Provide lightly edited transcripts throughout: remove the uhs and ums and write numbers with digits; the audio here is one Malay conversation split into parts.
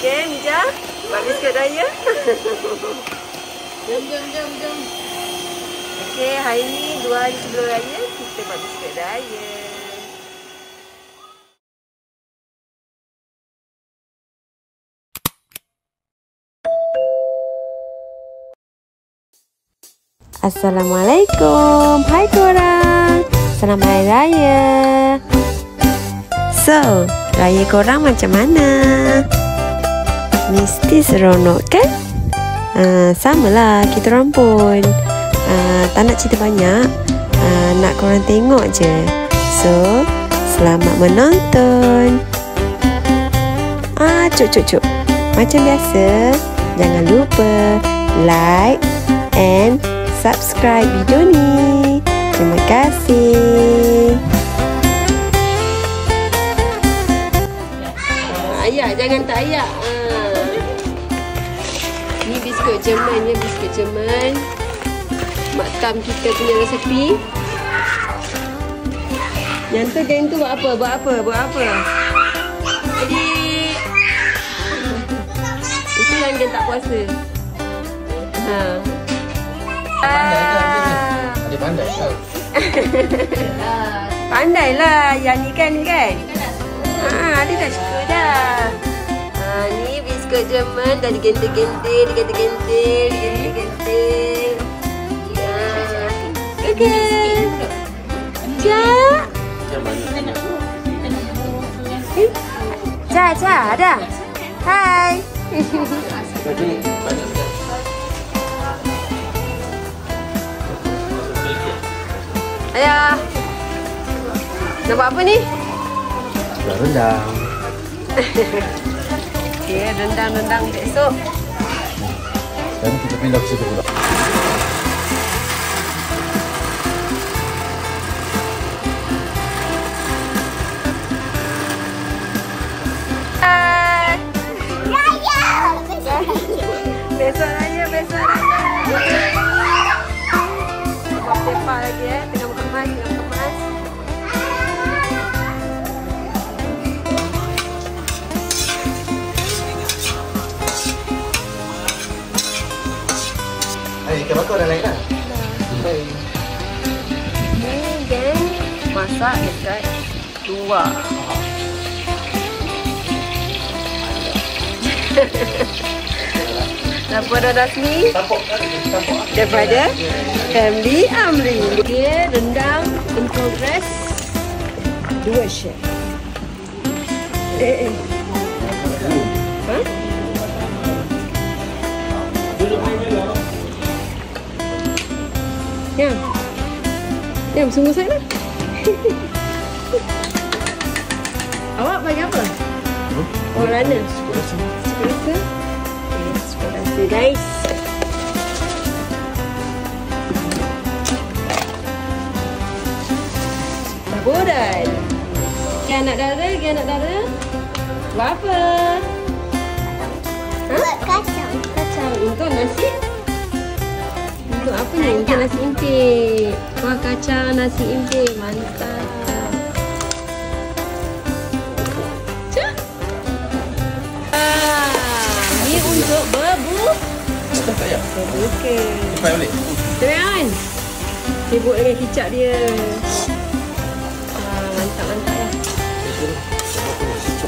Okey, Mija. Buat biskut raya. Jom. Okey, hari ni 2 hari sebelum raya, kita buat biskut raya. Assalamualaikum. Hai korang. Selamat Hari Raya. So, raya korang macam mana? Mesti seronok kan? Samalah kita orang pun. Tak nak cerita banyak. Nak korang tengok je. So, selamat menonton. Cuk. Macam biasa, jangan lupa like and subscribe video ni. Terima kasih. Ayak, jangan tak ayak. Ni biskut Jerman, Mak Tam kita punya resepi. Yang tu geng tu buat apa? Jadi itu yang geng tak puasa. Dia pandai tau. Pandailah yang ni kan. Dia dah suka dah. Ni biskut Jerman dah digentil-gentil. Okey. Ca, ada. Hai. Ayah, nak buat apa ni? Rendang. Okay, rendang besok. Dan kita pindah ke situ pula. Hai. Besok raya. Buat pepa lagi tengah kemas. Ikan bakar dah naik dah. Ni geng masak dekat luar. Laporan rasmi daripada Family Amri. Okay, rendang in progress. 2 share. Ya, sungguh saya lah. Awak bagi apa? Rana. Suka rasa guys. Taburan. Anak dara. Buat apa? Buat kacang. Untuk nasi. Untuk apa ni? Untuk nasi impit. Kuah kacang nasi impit. Mantap. Cuk. Ni untuk Tak payah. berbuka. Cepat boleh. Kan? Sibuk dengan kicap dia. Mantap ya.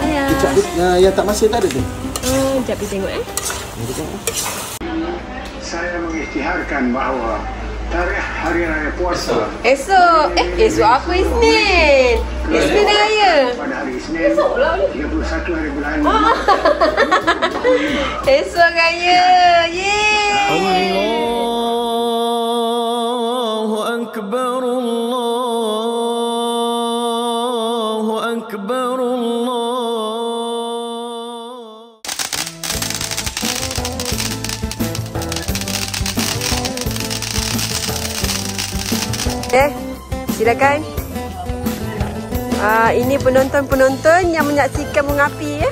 Ayah. Kicap yang tak masin tak ada tu. Sekejap pergi tengok Saya mengisytiharkan bahawa tarikh Hari Raya Puasa Esok apa Isnin? Isnin Raya. pada hari Isnin 31 hari bulan Esok Raya. Yeay. Allahu Akbar, Allahu Akbar, Allah. Silakan. Ini penonton-penonton yang menyaksikan mengapi ya.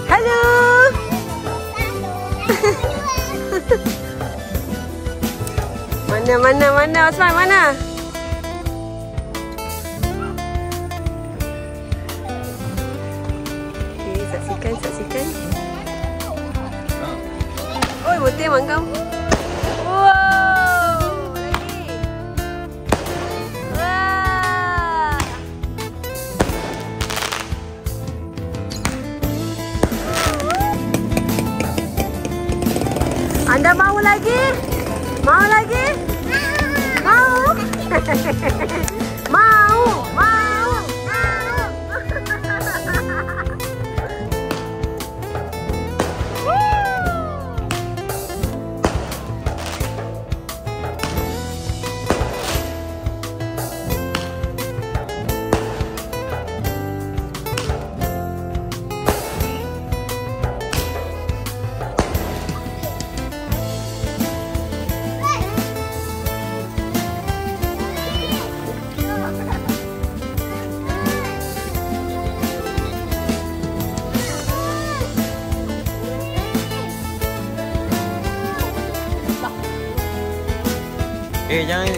Hello. Mana Osman mana? Okey, saksikan. Ikan. Oi, betul mak kau. Wow, lagi. Wah. Anda mau lagi? Mau lagi? Mau? Mau, mau, mau. Jangan.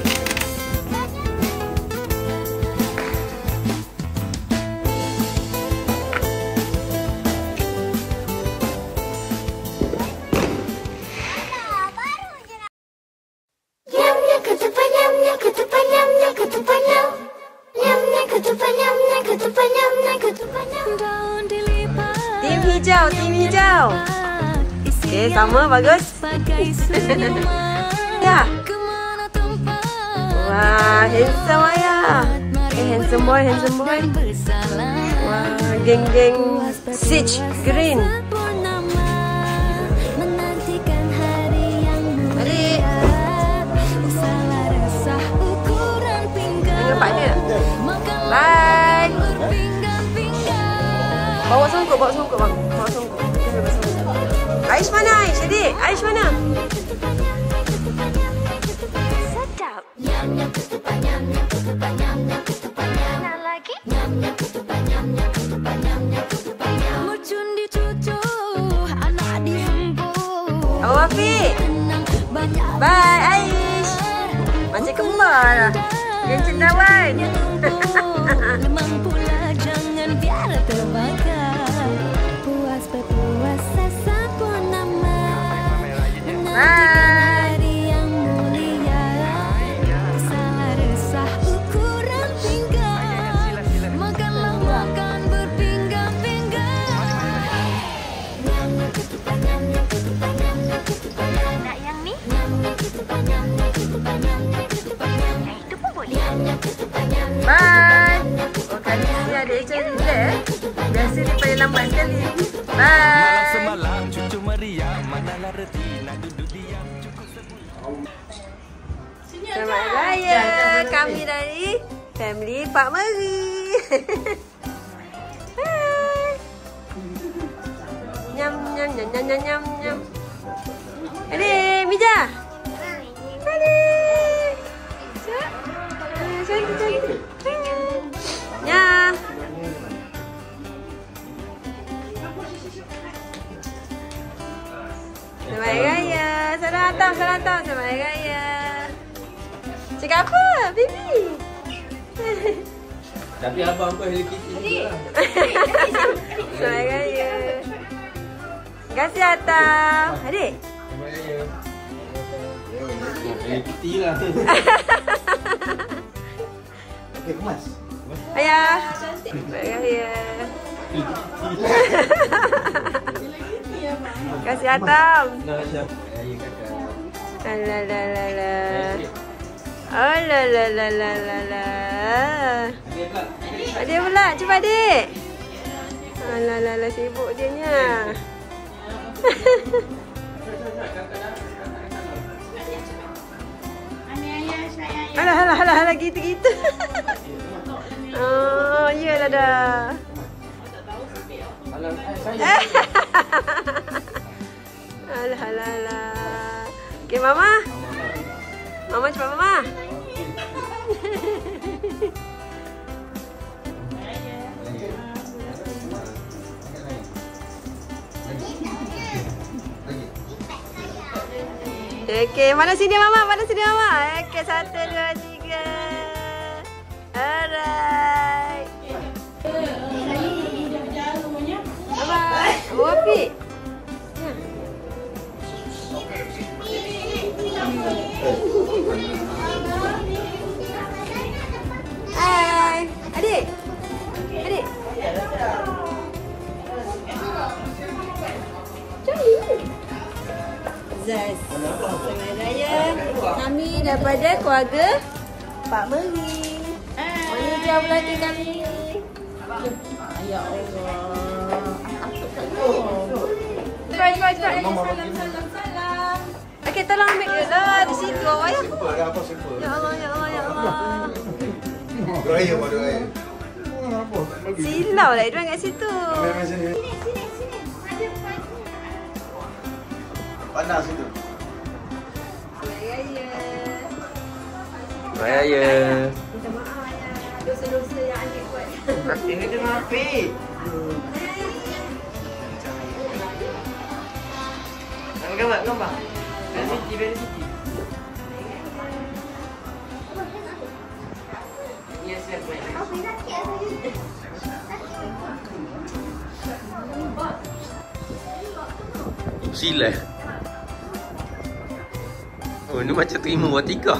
Tim hijau, tim hijau. Okey, sama bagus. Ya. Wah, handsome ayah. Handsome boy, handsome boy. Wah, geng-geng Sitch Green. Balik. Nampak dia? Bye. Bawa songkok bang. Bawa songkok. Aish mana Aish? Adik, Aish mana? Oh, Afiq. Bye, Aish. Macam kembar lah. Dia cendawan. Lemang pula jangan biar terbakar. Puas berpuasa sapurnama. Menantikan hari yang mulia. Salah resah ukuran pinggang. Makanlah makan berpinggang-pinggang. Nak yang ni? Yang itu pun boleh. Bye. Oh, kali ni ada agent dia. Biasa dia paling lambat sekali. Bye. Semalam cucu Maria manalah reti nak duduk diam cukup sebulan. Selamat Raya. Kami dari family Pak Meri. Hai. Nyam nyam nyam nyam nyam nyam nyam. Adik, Mija. Adik. Cantik. Ya. Selamat Raya. Selamat datang. Selamat Raya. Cakap apa, baby? Tapi abang kau Hello Kitty juga. Selamat Raya. Terima kasih datang. Adik. Selamat Raya. Hello Kitty lah. Okey, kemas. Ayah. Selamat Raya. Terima kasih datang. Raya kakak. Alalala. Alalala. Adik pula, cuba adik. Alalala, sibuk dia nya. Alah, gitu. Oh, iyalah dah. Alah. Okey, Mama. Mama cepat Mama. Okey, mana sini Mama? Okey, 1, 2, 3. Alright. Bye-bye. adik. Hai, adik. Adik. Zaz. Selamat Raya. Kami daripada keluarga Pak Meri. Ini dia belakang kami. Ya Allah. Cepat. Salam. Okey, tolong ambil ke lah di situ awak ya. Ya Allah. Doa pada air. Silau lah dia kat situ. Sini. Panas itu. Raya. Minta maaf ya. Dosa-dosa yang adik buat. Ini kena api. Gambar. Very city. Yes, Sila. Oh, ni macam terima watika.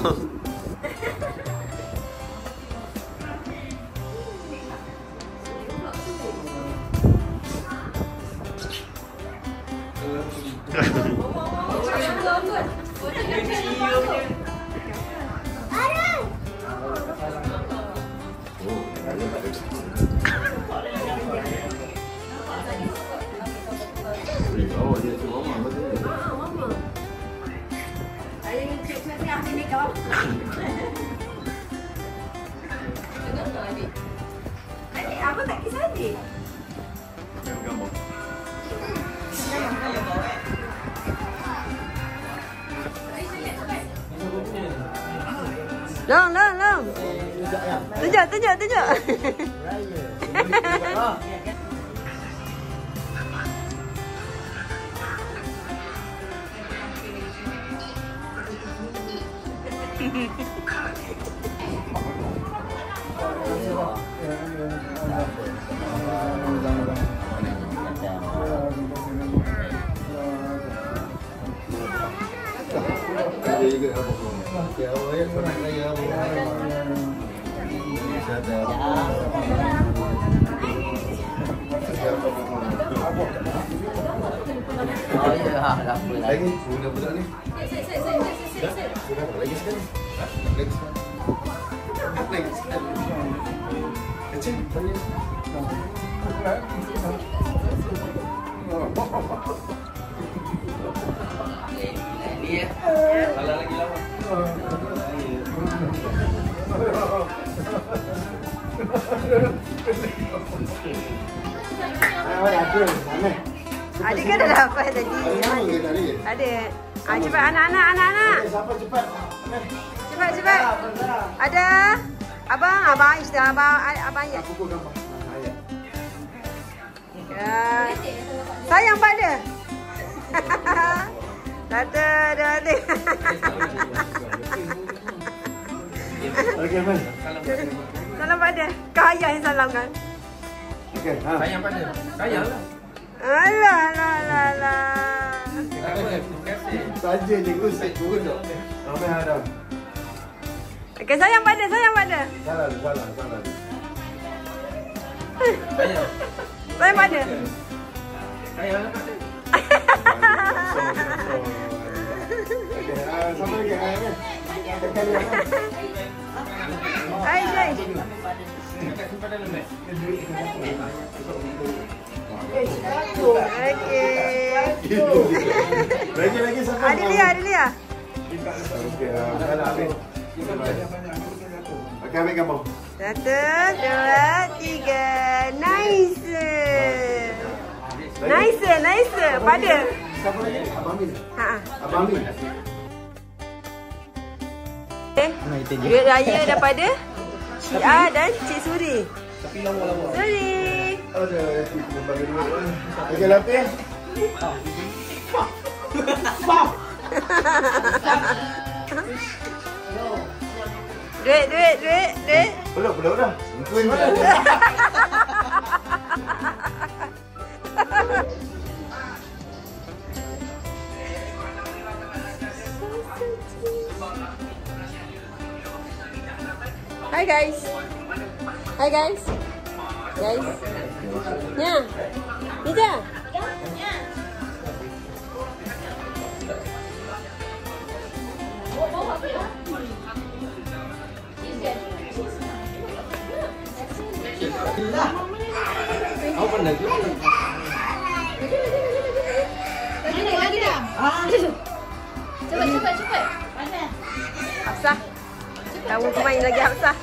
Adik, abang tak kisah adik? Long. Tunjuk. Lagi sudah budak ni. Lagi sekali. Kecil. Ini ya. Salah lagi lama. Adik kan dah dapat tadi. Ada. Cepat anak-anak. Cepat. Ada. Abang Aisyah, abang ya. Ya. Sayang pada. Tata adik. Okey, man. Salam pada. Kaya yang salam kan. Okey, ha. Sayang pada. Sayang lah. Alah. Saja je kau set turun tak. Ramai ada. Okey, sayang pada. Salah. Sayang pada. Sayang lah pada. Okey, sama lagi kan. Aisyah. Okey. Lagi sama. Adelia. Okey, salah habis. Okey, ambil gambar. 1, 2, 3. Nice. Pada. Siapa lagi? Abang Amin. Ha. Abang Amin. Duit raya daripada Cik A dan Cik Suri. Suri. Ada bagi duit. Okey, lapis. Duit. Belum dah. Mungkin dah. Hi guys. Hi guys. Guys. Nya. Nija. Cepat. Hafsah. Kamu main lagi Hafsah.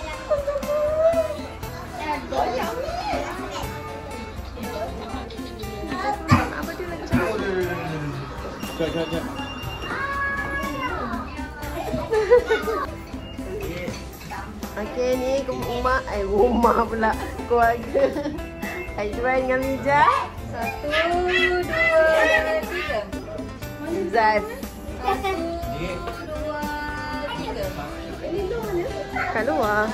Apa dia lagi cakap? Okey ni rumah pula keluarga. Aizwan dengan Mija. 1, 2, 3. Zaz. 1, 2, 3. Kat luar.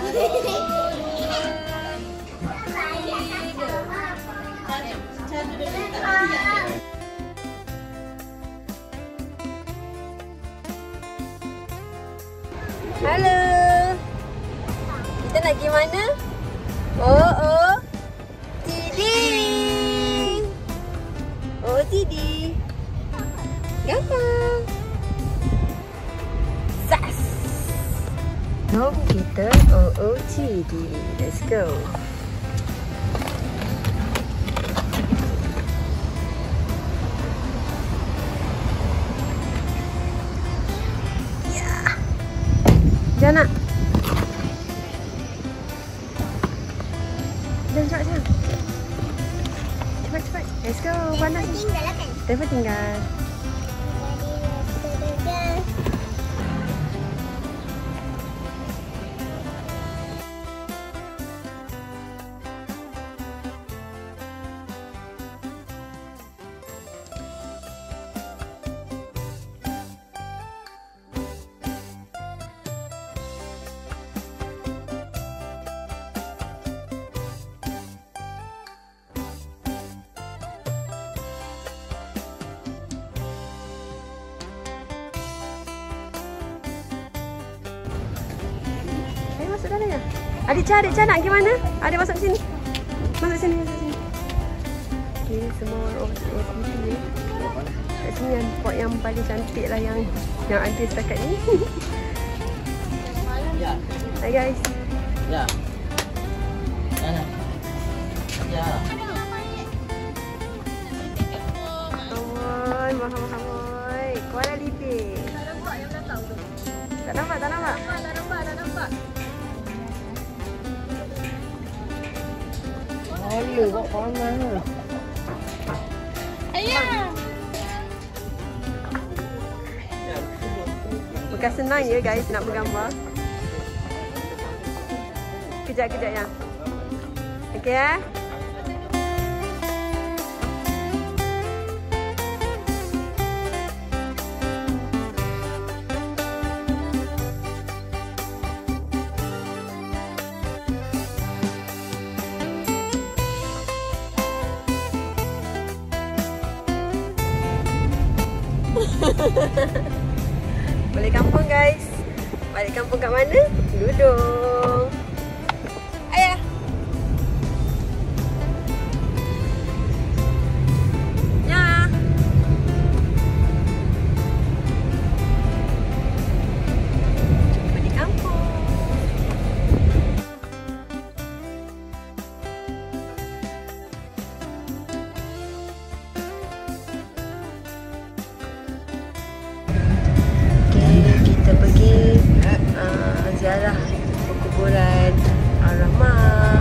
Halo. Kita nak pergi mana? Oh, TD. Oh, TD. Gampang. Sas. Jom kita OOTD. Let's go. Jangan nak. Jangan. Cepat. Let's go. Mana? Tinggal lah kan? Telefon tinggal. Masuk dalam ya? Adik Cha nak pergi mana? Adik masuk sini. Masuk sini. Okay, semua OOTD ni. Kat sini yang spot yang paling cantik lah yang ada setakat ni. Hai guys. Ya. Mahal. Kuala Lumpur. Tak nampak. Tak nampak. Ayo, bawa panas. Ayah. Bukan senang ya guys nak bergambar. Kejap ya. Okey eh? Balik kampung guys. Balik kampung kat mana? Dudung. Ayah. Ya. Balik kampung. Kita pergi ziarah perkuburan arwah mak.